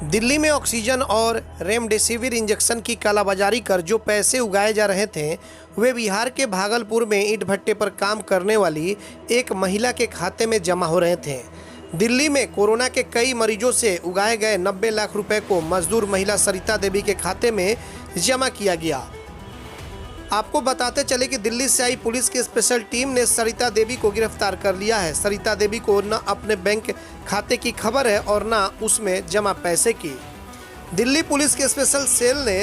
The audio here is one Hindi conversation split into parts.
दिल्ली में ऑक्सीजन और रेमडेसिविर इंजेक्शन की कालाबाजारी कर जो पैसे उगाए जा रहे थे वे बिहार के भागलपुर में ईंट भट्टे पर काम करने वाली एक महिला के खाते में जमा हो रहे थे। दिल्ली में कोरोना के कई मरीजों से उगाए गए 90 लाख रुपए को मजदूर महिला सरिता देवी के खाते में जमा किया गया। आपको बताते चले कि दिल्ली से आई पुलिस की स्पेशल टीम ने सरिता देवी को गिरफ्तार कर लिया है। सरिता देवी को न अपने बैंक खाते की खबर है और न उसमें जमा पैसे की। दिल्ली पुलिस के स्पेशल सेल ने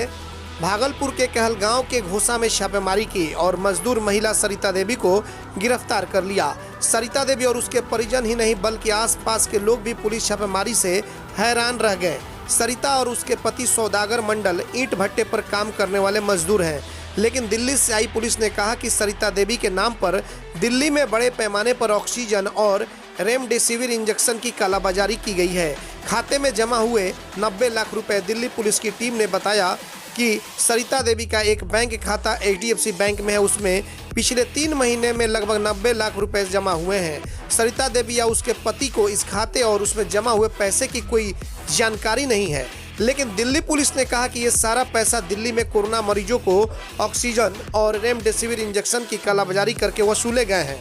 भागलपुर के कहलगांव के घोसा में छापेमारी की और मजदूर महिला सरिता देवी को गिरफ्तार कर लिया। सरिता देवी और उसके परिजन ही नहीं बल्कि आसपास के लोग भी पुलिस छापेमारी से हैरान रह गए। सरिता और उसके पति सौदागर मंडल ईंट भट्टे पर काम करने वाले मजदूर हैं, लेकिन दिल्ली से आई पुलिस ने कहा कि सरिता देवी के नाम पर दिल्ली में बड़े पैमाने पर ऑक्सीजन और रेमडेसिविर इंजेक्शन की कालाबाजारी की गई है। खाते में जमा हुए 90 लाख रुपए दिल्ली पुलिस की टीम ने बताया कि सरिता देवी का एक बैंक खाता HDFC बैंक में है, उसमें पिछले 3 महीने में लगभग 90 लाख रुपए जमा हुए हैं। सरिता देवी या उसके पति को इस खाते और उसमें जमा हुए पैसे की कोई जानकारी नहीं है, लेकिन दिल्ली पुलिस ने कहा कि ये सारा पैसा दिल्ली में कोरोना मरीजों को ऑक्सीजन और रेमडेसिविर इंजेक्शन की कालाबाजारी करके वसूले गए हैं।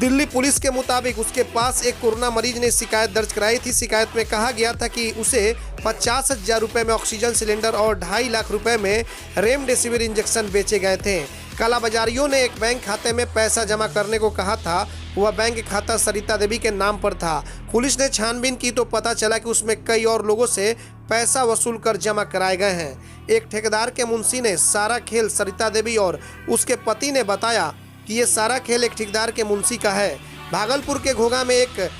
दिल्ली पुलिस के मुताबिक उसके पास एक कोरोना मरीज ने शिकायत दर्ज कराई थी। शिकायत में कहा गया था कि उसे 50,000 रुपये में ऑक्सीजन सिलेंडर और 2.5 लाख रुपए में रेमडेसिविर इंजेक्शन बेचे गए थे। कालाबाजारियों ने एक बैंक खाते में पैसा जमा करने को कहा था। वह बैंक खाता सरिता देवी के नाम पर था। पुलिस ने छानबीन की तो पता चला कि उसमें कई और लोगों से पैसा वसूल कर जमा कराए गए हैं। एक ठेकेदार के मुंशी ने सारा खेल सरिता देवी और उसके पति ने बताया कि ये सारा खेल एक ठेकेदार के मुंशी का है। भागलपुर के घोगा में एक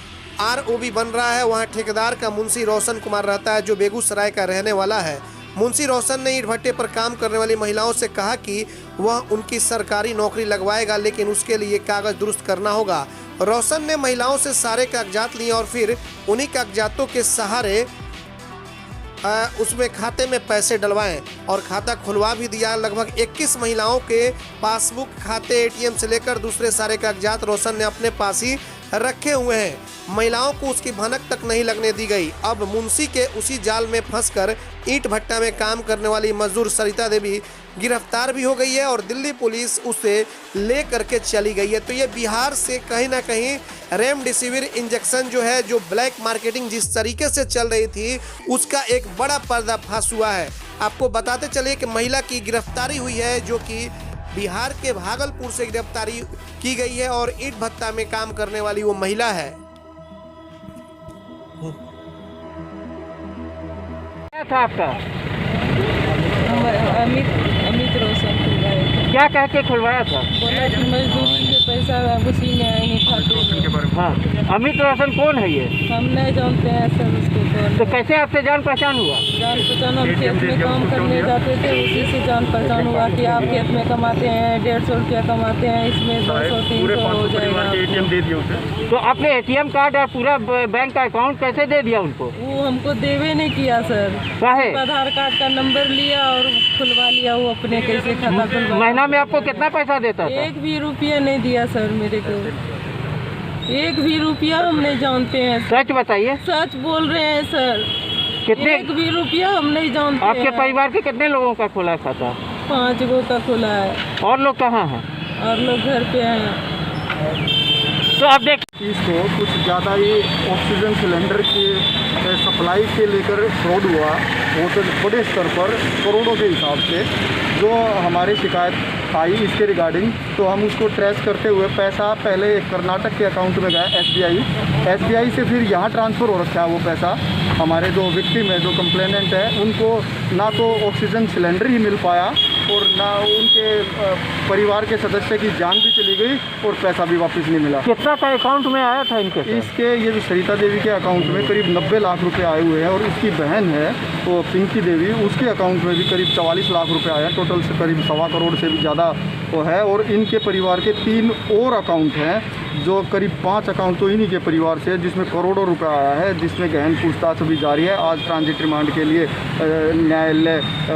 ROB बन रहा है, वहाँ ठेकेदार का मुंशी रोशन कुमार रहता है जो बेगूसराय का रहने वाला है। मुंशी रोशन ने ईंट भट्टे पर काम करने वाली महिलाओं से कहा कि वह उनकी सरकारी नौकरी लगवाएगा, लेकिन उसके लिए कागज दुरुस्त करना होगा। रोशन ने महिलाओं से सारे कागजात लिए और फिर उन्हीं कागजातों के सहारे उसमें खाते में पैसे डलवाएं और खाता खुलवा भी दिया। लगभग 21 महिलाओं के पासबुक, खाते, ATM से लेकर दूसरे सारे कागजात रोशन ने अपने पास ही रखे हुए हैं। महिलाओं को उसकी भनक तक नहीं लगने दी गई। अब मुंशी के उसी जाल में फंसकर ईंट भट्टा में काम करने वाली मजदूर सरिता देवी गिरफ्तार भी हो गई है और दिल्ली पुलिस उसे ले करके चली गई है। तो ये बिहार से कहीं ना कहीं रेमडेसिविर इंजेक्शन जो है, जो ब्लैक मार्केटिंग जिस तरीके से चल रही थी, उसका एक बड़ा पर्दाफाश हुआ है। आपको बताते चलिए कि महिला की गिरफ्तारी हुई है, जो कि बिहार के भागलपुर से गिरफ्तारी की गई है और ईंट भट्टा में काम करने वाली वो महिला है। क्या था आपका? अमित रोशन खुलवाया था। क्या कह के खुलवाया था? बोला कि मजदूरी के पैसा उसी में आएंगे खाते में। हाँ, अमित रोशन कौन है ये? हम नहीं जानते हैं सर उसको कौन तो है। कैसे आपसे जान पहचान हुआ? जान पहचान, हम खेत में काम करने जाते थे, उसी से जान पहचान हुआ कि आप खेत में कमाते हैं 150 रुपया कमाते हैं, इसमें 200-300 हो जाएगा। तो आपने ATM कार्ड और पूरा बैंक का अकाउंट कैसे दे दिया उनको? वो हमको देवे नहीं किया सर। काहे? आधार कार्ड का नंबर लिया और खुलवा लिया। वो अपने कैसे खाता खुलवा। महीना में आपको कितना पैसा देता था? 1 भी रुपया नहीं दिया सर मेरे को। 1 भी रुपया हम नहीं जानते हैं। सच बताइए। सच बोल रहे हैं सर। कितने? 1 भी रुपया हम नहीं जानते। आपके परिवार के कितने लोगों का खुला खाता? 5 गो का खुला है। और लोग कहाँ हैं? और लोग घर पे हैं। तो आप देख, इसको कुछ ज़्यादा ही ऑक्सीजन सिलेंडर की सप्लाई के लेकर फ्रॉड हुआ, वो तो बड़े स्तर पर करोड़ों के हिसाब से जो हमारी शिकायत आई इसके रिगार्डिंग, तो हम उसको ट्रेस करते हुए पैसा पहले कर्नाटक के अकाउंट में गया SBI से, फिर यहाँ ट्रांसफ़र हो रखा है वो पैसा। हमारे जो विक्टिम है, जो कंप्लेनेंट है, उनको ना तो ऑक्सीजन सिलेंडर ही मिल पाया और ना उनके परिवार के सदस्य की जान भी चली गई और पैसा भी वापस नहीं मिला। कितना का अकाउंट में आया था इनके? इसके ये जो सरिता देवी के अकाउंट में करीब 90 लाख रुपए आए हुए हैं और उसकी बहन है वो पिंकी देवी, उसके अकाउंट में भी करीब 44 लाख रुपए आए हैं। टोटल से करीब 1.25 करोड़ से भी ज़्यादा वो है, और इनके परिवार के 3 और अकाउंट हैं, जो करीब 5 अकाउंट तो इन्हीं के परिवार से है, जिसमें करोड़ों रुपए आया है, जिसमें गहन पूछताछ अभी जारी है। आज ट्रांजिट रिमांड के लिए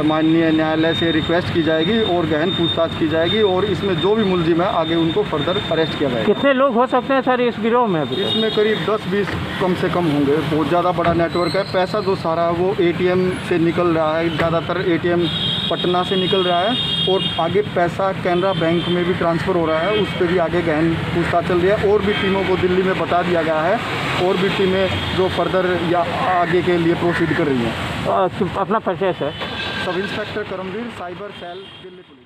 माननीय न्यायालय से रिक्वेस्ट की जाएगी और गहन पूछताछ की जाएगी, और इसमें जो भी मुलजिम है आगे उनको फर्दर अरेस्ट किया जाएगा। कितने लोग हो सकते हैं सर इस गिरोह में अभी? इसमें करीब 10-20 कम से कम होंगे। बहुत ज़्यादा बड़ा नेटवर्क है। पैसा जो सारा वो ATM से निकल रहा है, ज़्यादातर ATM पटना से निकल रहा है, और आगे पैसा कैनरा बैंक में भी ट्रांसफ़र हो रहा है, उस पर भी आगे गहन पूछताछ चल रही है। और भी टीमों को दिल्ली में बता दिया गया है, और भी टीमें जो फर्दर या आगे के लिए प्रोसीड कर रही हैं। अपना परिचय sir. Sub inspector Karamvir, cyber cell, Delhi police.